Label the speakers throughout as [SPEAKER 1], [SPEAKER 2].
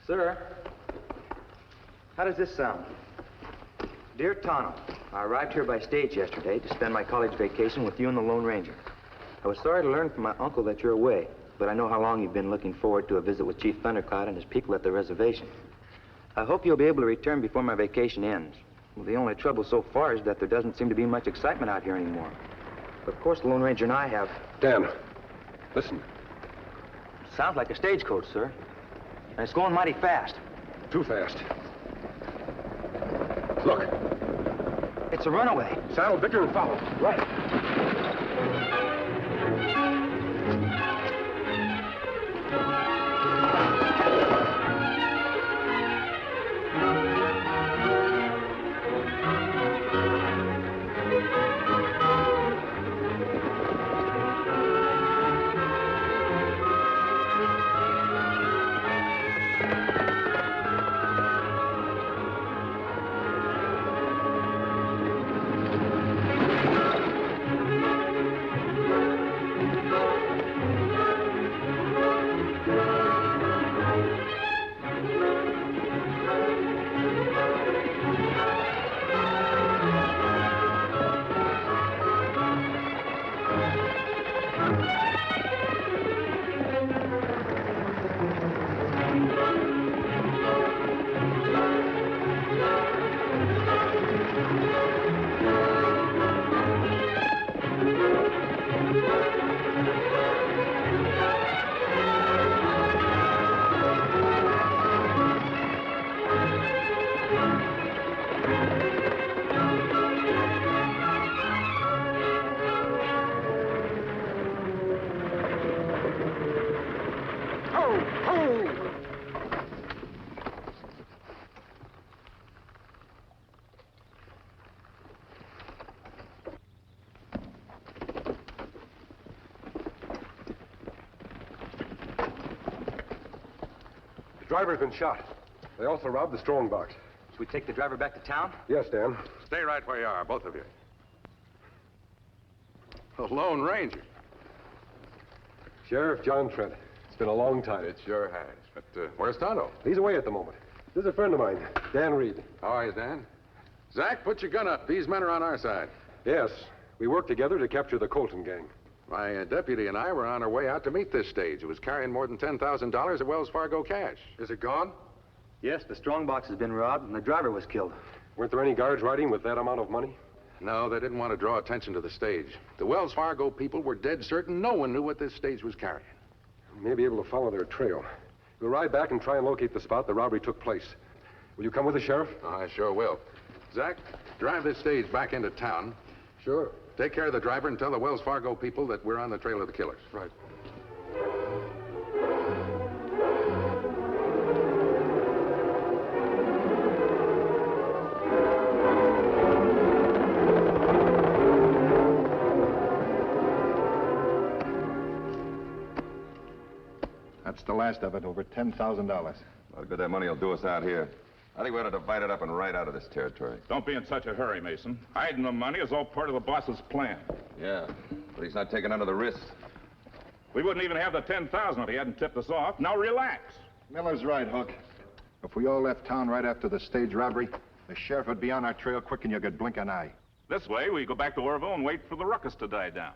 [SPEAKER 1] Sir, how does this sound? Dear Tonto, I arrived here by stage yesterday to spend my college vacation with you and the Lone Ranger. I was sorry to learn from my uncle that you're away, but I know how long you've been looking forward to a visit with Chief Thundercloud and his people at the reservation. I hope you'll be able to return before my vacation ends. Well, the only trouble so far is that there doesn't seem to be much excitement out here anymore. But of course, the Lone Ranger and I have...
[SPEAKER 2] Dan, listen.
[SPEAKER 1] Sounds like a stagecoach, sir. And it's going mighty fast.
[SPEAKER 2] Too fast. Look.
[SPEAKER 1] It's a runaway.
[SPEAKER 2] Saddle Victor and follow.
[SPEAKER 1] Right.
[SPEAKER 2] The driver's been shot. They also robbed the strong box.
[SPEAKER 1] Should we take the driver back to town?
[SPEAKER 2] Yes, Dan.
[SPEAKER 3] Stay right where you are, both of you. The Lone Ranger.
[SPEAKER 2] Sheriff John Trent. It's been a long time.
[SPEAKER 3] It sure has. But where's Tonto?
[SPEAKER 2] He's away at the moment. This is a friend of mine, Dan Reed.
[SPEAKER 3] How are you, Dan? Zach, put your gun up. These men are on our side.
[SPEAKER 2] Yes, we worked together to capture the Colton gang.
[SPEAKER 3] My deputy and I were on our way out to meet this stage. It was carrying more than $10,000 of Wells Fargo cash.
[SPEAKER 2] Is it gone?
[SPEAKER 1] Yes, the strong box has been robbed and the driver was killed.
[SPEAKER 2] Weren't there any guards riding with that amount of money?
[SPEAKER 3] No, they didn't want to draw attention to the stage. The Wells Fargo people were dead certain no one knew what this stage was carrying.
[SPEAKER 2] We may be able to follow their trail. We'll ride back and try and locate the spot the robbery took place. Will you come with us, Sheriff?
[SPEAKER 3] I sure will. Zach, drive this stage back into town.
[SPEAKER 2] Sure.
[SPEAKER 3] Take care of the driver and tell the Wells Fargo people that we're on the trail of the killers.
[SPEAKER 2] Right.
[SPEAKER 4] That's the last of it, over $10,000.
[SPEAKER 5] Well, good that money will do us out here. I think we ought to divide it up and ride out of this territory.
[SPEAKER 6] Don't be in such a hurry, Mason. Hiding the money is all part of the boss's plan.
[SPEAKER 5] Yeah, but he's not taking none of the risks.
[SPEAKER 6] We wouldn't even have the $10,000 if he hadn't tipped us off. Now relax.
[SPEAKER 4] Miller's right, Hook. If we all left town right after the stage robbery, the sheriff would be on our trail quick and you could blink an eye.
[SPEAKER 6] This way, we go back to Orville and wait for the ruckus to die down.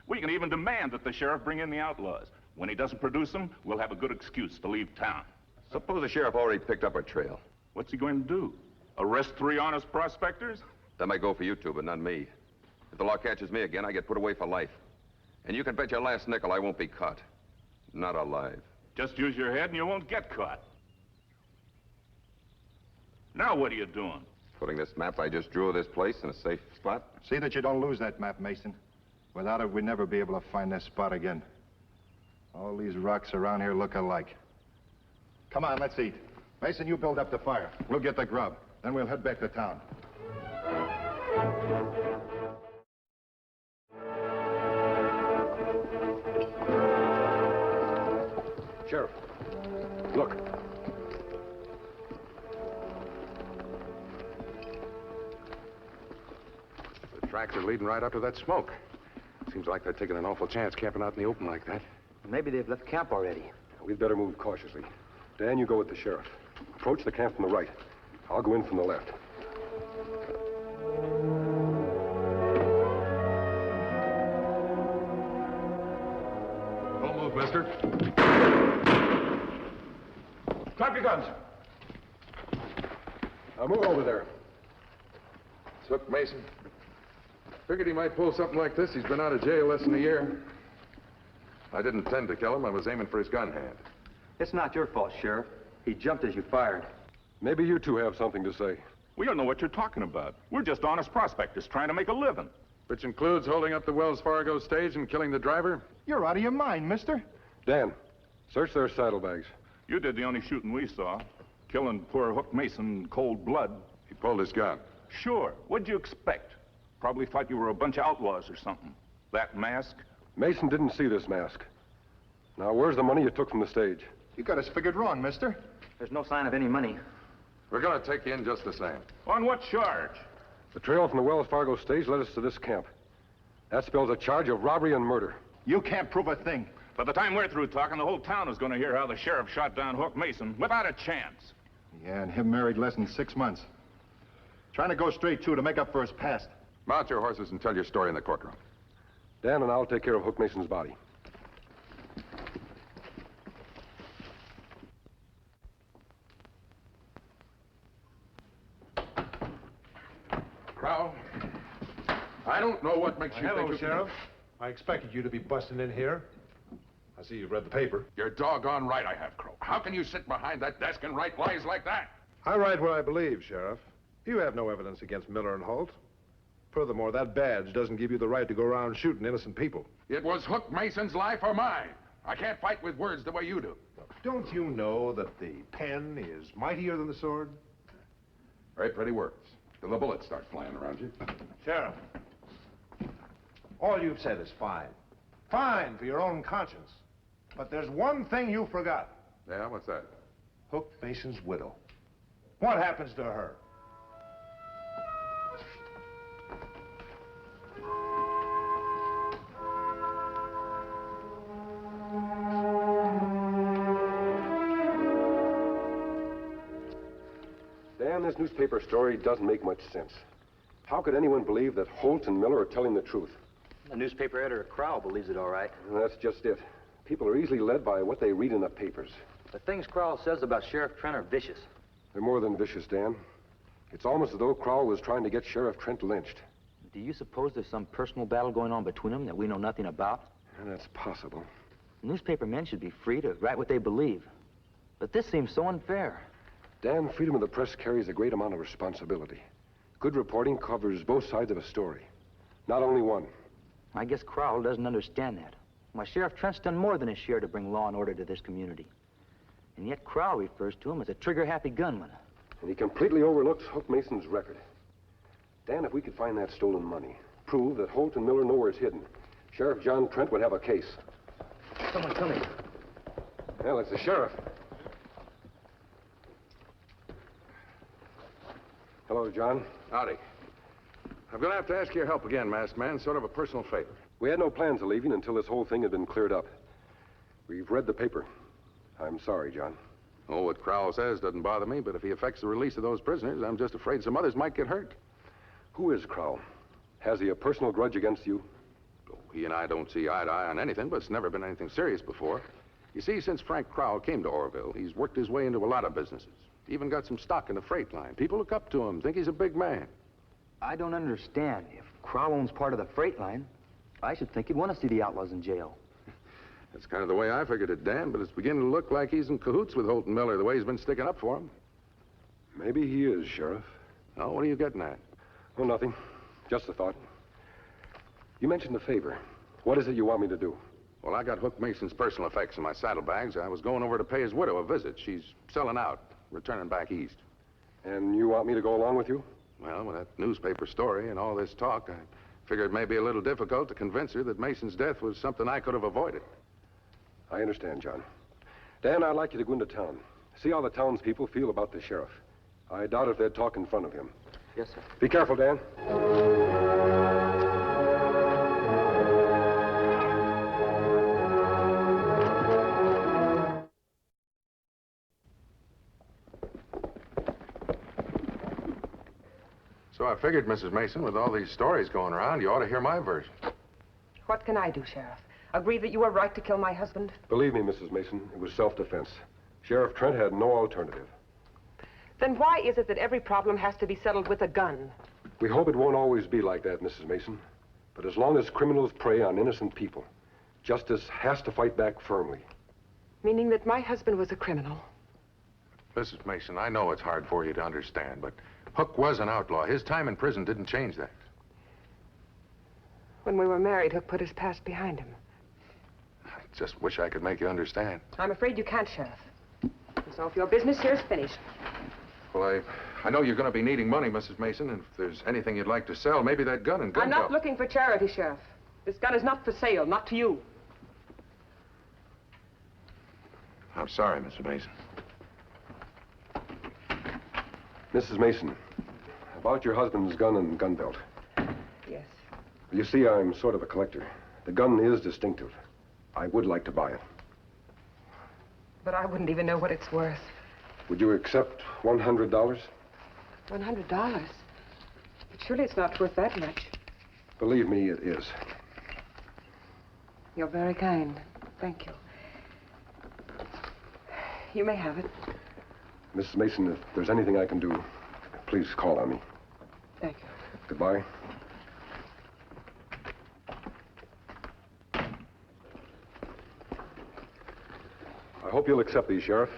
[SPEAKER 6] We can even demand that the sheriff bring in the outlaws. When he doesn't produce them, we'll have a good excuse to leave town.
[SPEAKER 5] Suppose the sheriff already picked up our trail.
[SPEAKER 6] What's he going to do? Arrest 3 honest prospectors?
[SPEAKER 5] That might go for you two, but not me. If the law catches me again, I get put away for life. And you can bet your last nickel I won't be caught. Not alive.
[SPEAKER 6] Just use your head and you won't get caught. Now what are you doing?
[SPEAKER 5] Putting this map I just drew of this place in a safe spot.
[SPEAKER 4] See that you don't lose that map, Mason. Without it, we'd never be able to find this spot again. All these rocks around here look alike. Come on, let's eat. Mason, you build up the fire. We'll get the grub. Then we'll head back to town.
[SPEAKER 2] Sheriff, look.
[SPEAKER 3] The tracks are leading right up to that smoke. Seems like they're taking an awful chance camping out in the open like that.
[SPEAKER 1] Maybe they've left camp already.
[SPEAKER 2] We'd better move cautiously. Dan, you go with the sheriff. Approach the camp from the right. I'll go in from the left.
[SPEAKER 3] Don't move, mister.
[SPEAKER 6] Drop your guns.
[SPEAKER 2] Now move over there.
[SPEAKER 3] It's Hook Mason. Figured he might pull something like this. He's been out of jail less than a year. I didn't intend to kill him. I was aiming for his gun hand.
[SPEAKER 1] It's not your fault, Sheriff. He jumped as you fired.
[SPEAKER 2] Maybe you two have something to say.
[SPEAKER 6] We don't know what you're talking about. We're just honest prospectors trying to make a living.
[SPEAKER 3] Which includes holding up the Wells Fargo stage and killing the driver?
[SPEAKER 4] You're out of your mind, mister.
[SPEAKER 2] Dan, search their saddlebags.
[SPEAKER 6] You did the only shooting we saw. Killing poor Hook Mason in cold blood.
[SPEAKER 3] He pulled his gun.
[SPEAKER 6] Sure. What'd you expect? Probably thought you were a bunch of outlaws or something. That mask?
[SPEAKER 2] Mason didn't see this mask. Now, where's the money you took from the stage?
[SPEAKER 4] You got us figured wrong, mister.
[SPEAKER 1] There's no sign of any money.
[SPEAKER 3] We're gonna take you in just the same.
[SPEAKER 6] On what charge?
[SPEAKER 2] The trail from the Wells Fargo stage led us to this camp. That spells a charge of robbery and murder.
[SPEAKER 4] You can't prove a thing.
[SPEAKER 6] By the time we're through talking, the whole town is going to hear how the sheriff shot down Hook Mason without a chance.
[SPEAKER 4] Yeah, and him married less than 6 months. Trying to go straight, too, to make up for his past.
[SPEAKER 3] Mount your horses and tell your story in the courtroom.
[SPEAKER 2] Dan and I'll take care of Hook Mason's body.
[SPEAKER 3] Crow, I don't know what makes you
[SPEAKER 7] Hello,
[SPEAKER 3] think...
[SPEAKER 7] Sheriff. I expected you to be busting in here. I see you've read the paper.
[SPEAKER 3] You're doggone right I have, Crow. How can you sit behind that desk and write lies like that?
[SPEAKER 7] I write what I believe, Sheriff. You have no evidence against Miller and Holt. Furthermore, that badge doesn't give you the right to go around shooting innocent people.
[SPEAKER 3] It was Hook Mason's life or mine. I can't fight with words the way you do.
[SPEAKER 7] Don't you know that the pen is mightier than the sword?
[SPEAKER 3] Very pretty words. Till the bullets start flying around you.
[SPEAKER 7] Sheriff, all you've said is fine. Fine for your own conscience. But there's one thing you forgot.
[SPEAKER 3] Yeah, what's that?
[SPEAKER 7] Hook Mason's widow. What happens to her?
[SPEAKER 2] Dan, this newspaper story doesn't make much sense. How could anyone believe that Holt and Miller are telling the truth?
[SPEAKER 1] The newspaper editor, Crowell, believes it all right.
[SPEAKER 2] Well, that's just it. People are easily led by what they read in the papers.
[SPEAKER 1] The things Crowell says about Sheriff Trent are vicious.
[SPEAKER 2] They're more than vicious, Dan. It's almost as though Crowell was trying to get Sheriff Trent lynched.
[SPEAKER 1] Do you suppose there's some personal battle going on between them that we know nothing about?
[SPEAKER 2] And that's possible.
[SPEAKER 1] Newspaper men should be free to write what they believe. But this seems so unfair.
[SPEAKER 2] Dan, freedom of the press carries a great amount of responsibility. Good reporting covers both sides of a story, not only one.
[SPEAKER 1] I guess Crowell doesn't understand that. Why, Sheriff Trent's done more than his share to bring law and order to this community. And yet Crowell refers to him as a trigger-happy gunman.
[SPEAKER 2] And he completely overlooks Hook Mason's record. Dan, if we could find that stolen money, prove that Holt and Miller know where it's hidden, Sheriff John Trent would have a case.
[SPEAKER 1] Someone's coming.
[SPEAKER 2] Well, it's the sheriff. Hello, John.
[SPEAKER 3] Howdy. I'm gonna have to ask your help again, masked man. Sort of a personal favor.
[SPEAKER 2] We had no plans of leaving until this whole thing had been cleared up. We've read the paper. I'm sorry, John.
[SPEAKER 3] Oh, what Crowell says doesn't bother me, but if he affects the release of those prisoners, I'm just afraid some others might get hurt.
[SPEAKER 2] Who is Crowell? Has he a personal grudge against you?
[SPEAKER 3] Oh, he and I don't see eye to eye on anything, but it's never been anything serious before. You see, since Frank Crowell came to Orville, he's worked his way into a lot of businesses. Even got some stock in the freight line. People look up to him, think he's a big man.
[SPEAKER 1] I don't understand. If Crowell owns part of the freight line, I should think he'd want to see the outlaws in jail.
[SPEAKER 3] That's kind of the way I figured it, Dan, but it's beginning to look like he's in cahoots with Holt and Miller, the way he's been sticking up for him.
[SPEAKER 2] Maybe he is, Sheriff.
[SPEAKER 3] Oh, what are you getting at?
[SPEAKER 2] Oh, nothing. Just a thought. You mentioned a favor. What is it you want me to do?
[SPEAKER 3] Well, I got Hook Mason's personal effects in my saddlebags. I was going over to pay his widow a visit. She's selling out, returning back east.
[SPEAKER 2] And you want me to go along with you?
[SPEAKER 3] Well, with that newspaper story and all this talk, I figured it may be a little difficult to convince her that Mason's death was something I could have avoided.
[SPEAKER 2] I understand, John. Dan, I'd like you to go into town. See how the townspeople feel about the sheriff. I doubt if they'd talk in front of him.
[SPEAKER 1] Yes, sir.
[SPEAKER 2] Be careful, Dan.
[SPEAKER 3] So I figured, Mrs. Mason, with all these stories going around, you ought to hear my version.
[SPEAKER 8] What can I do, Sheriff? Agree that you were right to kill my husband?
[SPEAKER 2] Believe me, Mrs. Mason, it was self-defense. Sheriff Trent had no alternative.
[SPEAKER 8] Then why is it that every problem has to be settled with a gun?
[SPEAKER 2] We hope it won't always be like that, Mrs. Mason. But as long as criminals prey on innocent people, justice has to fight back firmly.
[SPEAKER 8] Meaning that my husband was a criminal?
[SPEAKER 3] Mrs. Mason, I know it's hard for you to understand, but Hook was an outlaw. His time in prison didn't change that.
[SPEAKER 8] When we were married, Hook put his past behind him.
[SPEAKER 3] I just wish I could make you understand.
[SPEAKER 8] I'm afraid you can't, Sheriff. And so if your business here is finished.
[SPEAKER 3] Well, I know you're going to be needing money, Mrs. Mason, and if there's anything you'd like to sell, maybe that gun and gun
[SPEAKER 8] I'm not
[SPEAKER 3] belt.
[SPEAKER 8] looking for charity, Sheriff. This gun is not for sale, not to you.
[SPEAKER 3] I'm sorry, Mr. Mason.
[SPEAKER 2] Mrs. Mason, about your husband's gun and gun belt.
[SPEAKER 8] Yes.
[SPEAKER 2] You see, I'm sort of a collector. The gun is distinctive. I would like to buy it.
[SPEAKER 8] But I wouldn't even know what it's worth.
[SPEAKER 2] Would you accept $100?
[SPEAKER 8] $100? But surely it's not worth that much.
[SPEAKER 2] Believe me, it is.
[SPEAKER 8] You're very kind. Thank you. You may have it.
[SPEAKER 2] Mrs. Mason, if there's anything I can do, please call on me.
[SPEAKER 8] Thank you.
[SPEAKER 2] Goodbye. I hope you'll accept these, Sheriff.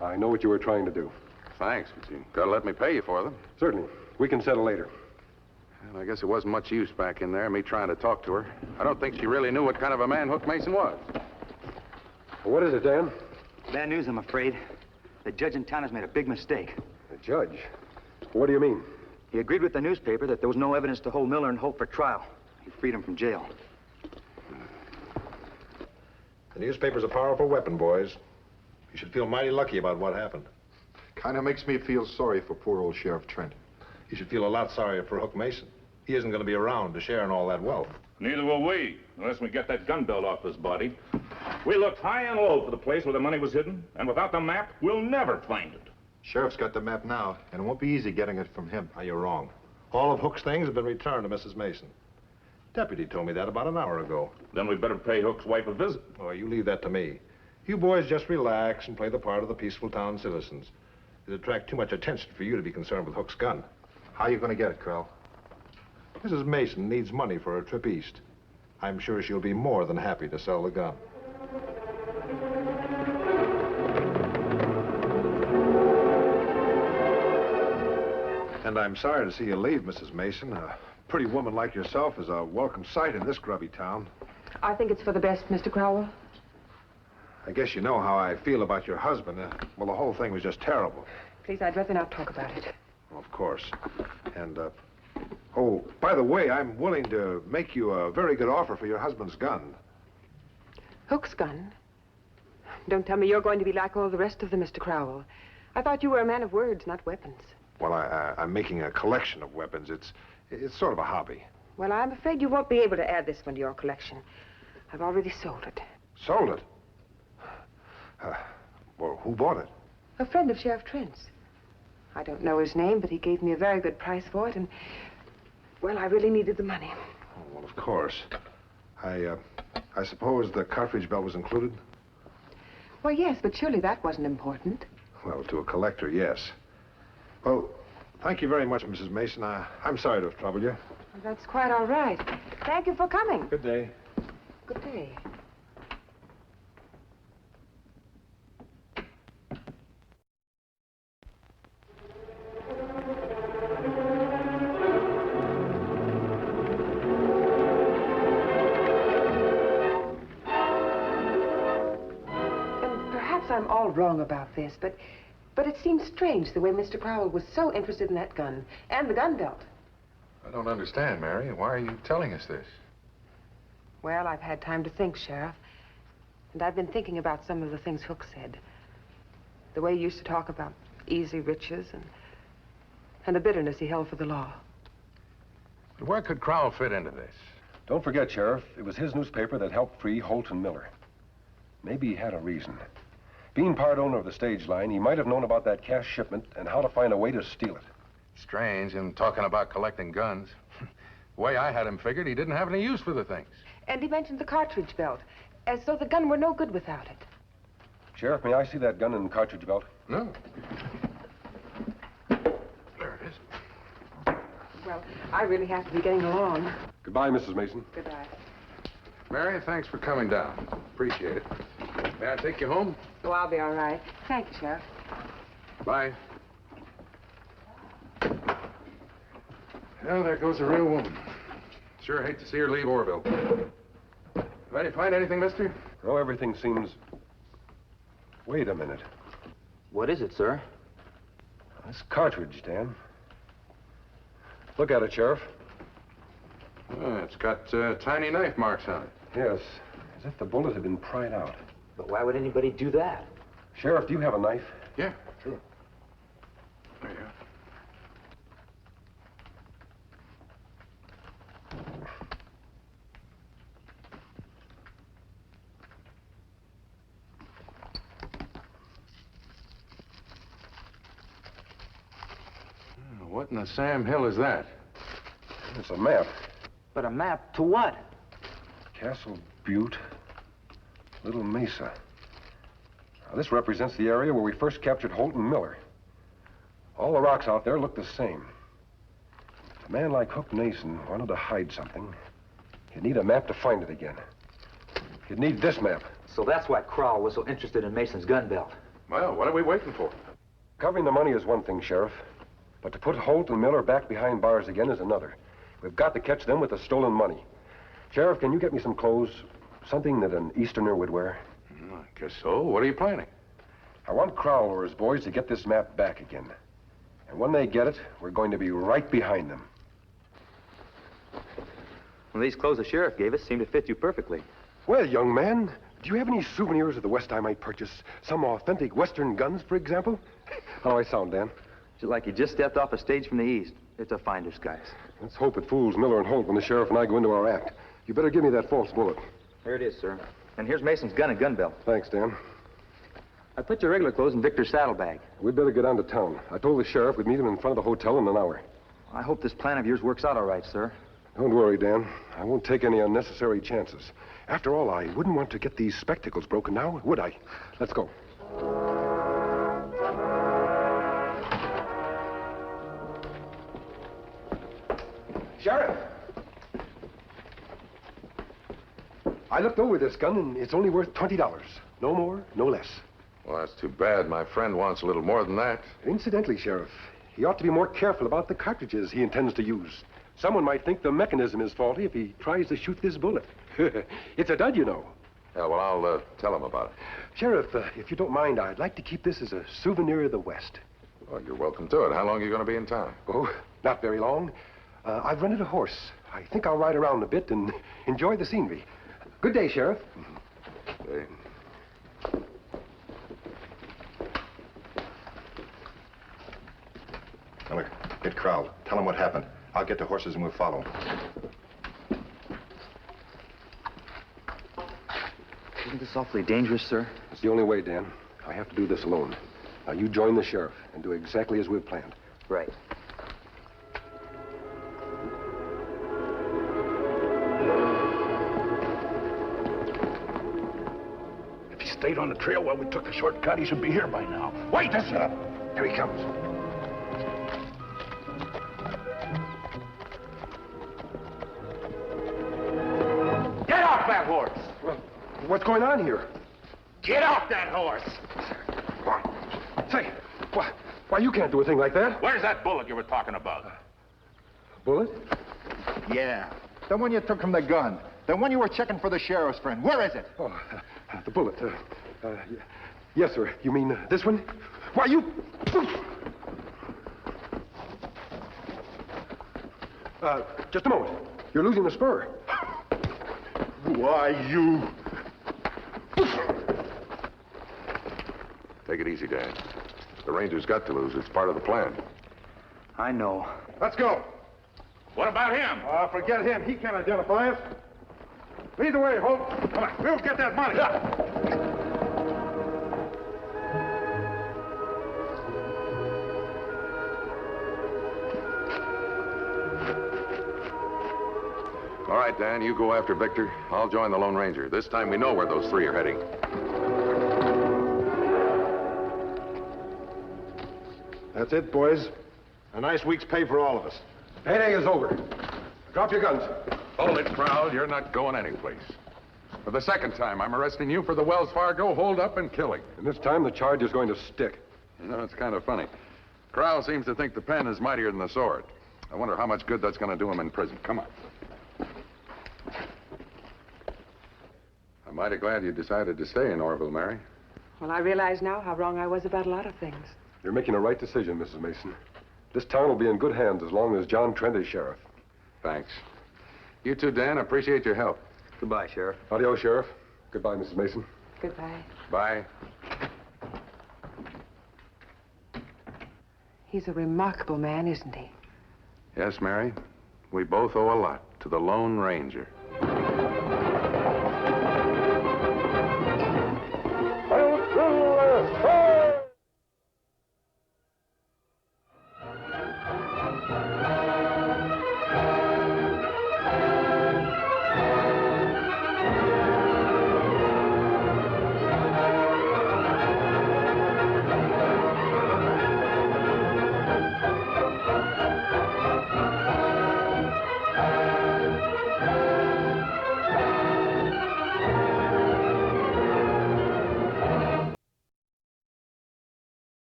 [SPEAKER 2] I know what you were trying to do.
[SPEAKER 3] Thanks, but you got to let me pay you for them.
[SPEAKER 2] Certainly. We can settle later.
[SPEAKER 3] And I guess it wasn't much use back in there, me trying to talk to her. I don't think she really knew what kind of a man Hook Mason was.
[SPEAKER 2] Well, what is it, Dan?
[SPEAKER 1] Bad news, I'm afraid. The judge in town has made a big mistake.
[SPEAKER 2] The judge? What do you mean?
[SPEAKER 1] He agreed with the newspaper that there was no evidence to hold Miller and Hope for trial. He freed him from jail.
[SPEAKER 7] The newspaper's a powerful weapon, boys. You should feel mighty lucky about what happened.
[SPEAKER 4] Kind of makes me feel sorry for poor old Sheriff Trent.
[SPEAKER 7] You should feel a lot sorrier for Hook Mason. He isn't going to be around to share in all that wealth.
[SPEAKER 6] Neither will we, unless we get that gun belt off his body. We looked high and low for the place where the money was hidden, and without the map, we'll never find it.
[SPEAKER 4] Sheriff's got the map now, and it won't be easy getting it from him.
[SPEAKER 7] Now, you're wrong. All of Hook's things have been returned to Mrs. Mason. Deputy told me that about an hour ago.
[SPEAKER 6] Then we'd better pay Hook's wife a visit.
[SPEAKER 7] Oh, you leave that to me. You boys just relax and play the part of the peaceful town citizens. It'd attract too much attention for you to be concerned with Hook's gun.
[SPEAKER 4] How are you going to get it, Carl?
[SPEAKER 7] Mrs. Mason needs money for her trip east. I'm sure she'll be more than happy to sell the gun. And I'm sorry to see you leave, Mrs. Mason. A pretty woman like yourself is a welcome sight in this grubby town.
[SPEAKER 8] I think it's for the best, Mr. Crowell.
[SPEAKER 7] I guess you know how I feel about your husband. Well, the whole thing was just terrible.
[SPEAKER 8] Please, I'd rather not talk about it.
[SPEAKER 7] Well, of course. And, oh, by the way, I'm willing to make you a very good offer for your husband's gun.
[SPEAKER 8] Hook's gun? Don't tell me you're going to be like all the rest of them, Mr. Crowell. I thought you were a man of words, not weapons.
[SPEAKER 7] Well, I'm making a collection of weapons. It's sort of a hobby.
[SPEAKER 8] Well, I'm afraid you won't be able to add this one to your collection. I've already sold it.
[SPEAKER 7] Sold it? Well, who bought it?
[SPEAKER 8] A friend of Sheriff Trent's. I don't know his name, but he gave me a very good price for it, and, well, I really needed the money.
[SPEAKER 7] Oh, well, of course. I suppose the cartridge belt was included?
[SPEAKER 8] Well, yes, but surely that wasn't important.
[SPEAKER 7] Well, to a collector, yes. Well, thank you very much, Mrs. Mason. I'm sorry to have troubled you.
[SPEAKER 8] Well, that's quite all right. Thank you for coming.
[SPEAKER 7] Good day.
[SPEAKER 8] Good day. I'm all wrong about this, but it seems strange the way Mr. Crowell was so interested in that gun and the gun belt.
[SPEAKER 3] I don't understand, Mary. Why are you telling us this?
[SPEAKER 8] Well, I've had time to think, Sheriff. And I've been thinking about some of the things Hook said. The way he used to talk about easy riches and the bitterness he held for the law.
[SPEAKER 3] But where could Crowell fit into this?
[SPEAKER 2] Don't forget, Sheriff, it was his newspaper that helped free Holt and Miller. Maybe he had a reason. Being part owner of the stage line, he might have known about that cash shipment and how to find a way to steal it.
[SPEAKER 3] Strange, him talking about collecting guns. The way I had him figured, he didn't have any use for the things.
[SPEAKER 8] And he mentioned the cartridge belt, as though the gun were no good without it.
[SPEAKER 2] Sheriff, may I see that gun and cartridge belt?
[SPEAKER 3] No. There it is.
[SPEAKER 8] Well, I really have to be getting along.
[SPEAKER 2] Goodbye, Mrs. Mason.
[SPEAKER 8] Goodbye.
[SPEAKER 3] Mary, thanks for coming down. Appreciate it. May I take you home?
[SPEAKER 8] Oh, I'll be all right. Thank you, Sheriff.
[SPEAKER 3] Bye. Well, there goes a real woman. Sure hate to see her leave Orville. Did you find anything, mister?
[SPEAKER 2] Oh, everything seems... Wait a minute.
[SPEAKER 1] What is it, sir?
[SPEAKER 2] This cartridge, Dan. Look at it, Sheriff.
[SPEAKER 3] It's got tiny knife marks on it.
[SPEAKER 2] Yes, as if the bullet had been pried out.
[SPEAKER 1] But why would anybody do that?
[SPEAKER 2] Sheriff, do you have a knife?
[SPEAKER 3] Yeah, sure. There you are. What in the Sam Hill is that?
[SPEAKER 2] It's a map.
[SPEAKER 1] But a map to what?
[SPEAKER 2] Castle Butte, Little Mesa. Now, this represents the area where we first captured Holt and Miller. All the rocks out there look the same. If a man like Hook Nason wanted to hide something, he'd need a map to find it again. He'd need this map.
[SPEAKER 1] So that's why Crowell was so interested in Mason's gun belt.
[SPEAKER 3] Well, what are we waiting for?
[SPEAKER 2] Covering the money is one thing, Sheriff. But to put Holt and Miller back behind bars again is another. We've got to catch them with the stolen money. Sheriff, can you get me some clothes? Something that an Easterner would wear?
[SPEAKER 3] I guess so. What are you planning?
[SPEAKER 2] I want Crowell or his boys to get this map back again. And when they get it, we're going to be right behind them.
[SPEAKER 1] Well, these clothes the sheriff gave us seem to fit you perfectly.
[SPEAKER 2] Well, young man, do you have any souvenirs of the West I might purchase? Some authentic Western guns, for example? How do I sound, Dan?
[SPEAKER 1] Just like you just stepped off a stage from the East. It's a fine disguise.
[SPEAKER 2] Let's hope it fools Miller and Holt when the sheriff and I go into our act. You better give me that false bullet.
[SPEAKER 1] There it is, sir. And here's Mason's gun and gun belt.
[SPEAKER 2] Thanks, Dan.
[SPEAKER 1] I put your regular clothes in Victor's saddlebag.
[SPEAKER 2] We'd better get on to town. I told the sheriff we'd meet him in front of the hotel in an hour.
[SPEAKER 1] I hope this plan of yours works out all right, sir.
[SPEAKER 2] Don't worry, Dan. I won't take any unnecessary chances. After all, I wouldn't want to get these spectacles broken now, would I? Let's go. Sheriff! I looked over this gun, and it's only worth $20. No more, no less.
[SPEAKER 3] Well, that's too bad. My friend wants a little more than that.
[SPEAKER 2] Incidentally, Sheriff, he ought to be more careful about the cartridges he intends to use. Someone might think the mechanism is faulty if he tries to shoot this bullet. It's a dud, you know.
[SPEAKER 3] Yeah, well, I'll tell him about it.
[SPEAKER 2] Sheriff, if you don't mind, I'd like to keep this as a souvenir of the West.
[SPEAKER 3] Well, you're welcome to it. How long are you going to be in town?
[SPEAKER 2] Oh, not very long. I've rented a horse. I think I'll ride around a bit and enjoy the scenery. Good day, Sheriff.
[SPEAKER 3] Okay.
[SPEAKER 4] Miller, get Crowell. Tell him what happened. I'll get the horses and we'll follow him.
[SPEAKER 1] Isn't this awfully dangerous, sir?
[SPEAKER 2] It's the only way, Dan. I have to do this alone. Now, you join the sheriff and do exactly as we've planned.
[SPEAKER 1] Right.
[SPEAKER 9] If he stayed on the trail while we took the shortcut, he should be here by now. Wait, this
[SPEAKER 2] Here he comes.
[SPEAKER 9] Get off that horse!
[SPEAKER 2] Well, what's going on here?
[SPEAKER 9] Get off that horse!
[SPEAKER 2] Say, why you can't do a thing like that?
[SPEAKER 6] Where's that bullet you were talking about?
[SPEAKER 2] Bullet?
[SPEAKER 4] Yeah. The one you took from the gun. The one you were checking for the sheriff's friend. Where is it?
[SPEAKER 2] Oh, the bullet. Yes, sir. You mean this one? Why, you... Just a moment. You're losing the spur.
[SPEAKER 4] Why, you...
[SPEAKER 3] Take it easy, Dan. The Ranger's got to lose. It's part of the plan.
[SPEAKER 1] I know.
[SPEAKER 7] Let's go.
[SPEAKER 6] What about him?
[SPEAKER 7] Forget him. He can't identify us. Lead the way, Holt. Come on. We'll get that money.
[SPEAKER 3] right, Dan. You go after Victor. I'll join the Lone Ranger. This time we know where those three are heading.
[SPEAKER 7] That's it, boys. A nice week's pay for all of us.
[SPEAKER 2] Payday is over. Drop your guns.
[SPEAKER 3] Hold it, Prowl. You're not going anyplace. For the second time, I'm arresting you for the Wells Fargo hold-up and killing.
[SPEAKER 2] And this time the charge is going to stick.
[SPEAKER 3] You know, it's kind of funny. Crowell seems to think the pen is mightier than the sword. I wonder how much good that's going to do him in prison. Come on. I'm mighty glad you decided to stay in Orville, Mary.
[SPEAKER 8] Well, I realize now how wrong I was about a lot of things.
[SPEAKER 2] You're making a right decision, Mrs. Mason. This town will be in good hands as long as John Trent is sheriff.
[SPEAKER 3] Thanks. You too, Dan. Appreciate your help.
[SPEAKER 1] Goodbye, Sheriff.
[SPEAKER 2] Adios, Sheriff. Goodbye, Mrs. Mason.
[SPEAKER 8] Goodbye.
[SPEAKER 3] Bye.
[SPEAKER 8] He's a remarkable man, isn't he?
[SPEAKER 3] Yes, Mary. We both owe a lot to the Lone Ranger.